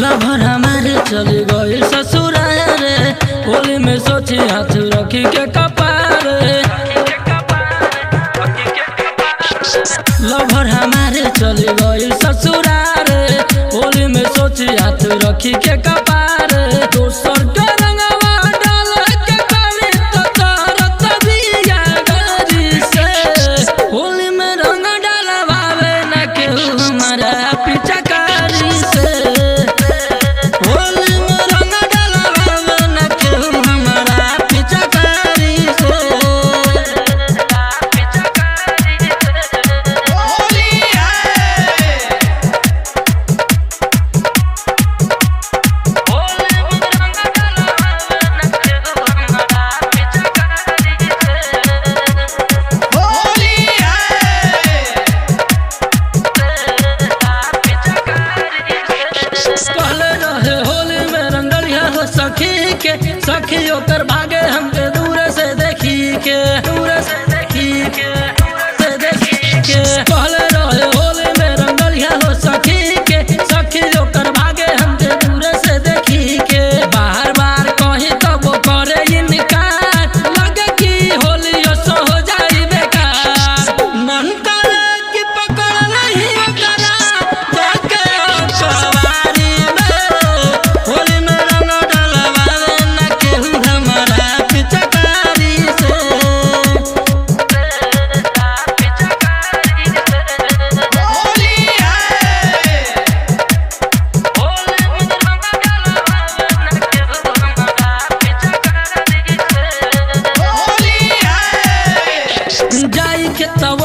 Lover हमारे चली गई ससुराल रे, होली में सोची हाथ रखी के कपार रे। लभर हमारे चली गई ससुराल रे, होली में सोची हाथ रखी के कपार रे। दोसर के रंगवा डाल के करी तो तरत बिया गरी से, होली में रंग डालवावे न केहू हमारा पिचकारी से। सखी ओकर भागे हमके दूर से देखी के कहले रहे होली में रंगलिया हो सखी के। सखी ओकर भागे हमके दूर से देखी के, बार बार कहीं तब वो करे इनकार, लगे कि होली सो हो जाई बेकार। मन करे कि पकड़ नहीं करा जाके सवारी में, होली में रंग डलवावे न केहू हमारा पिचकारी से। जाई के तब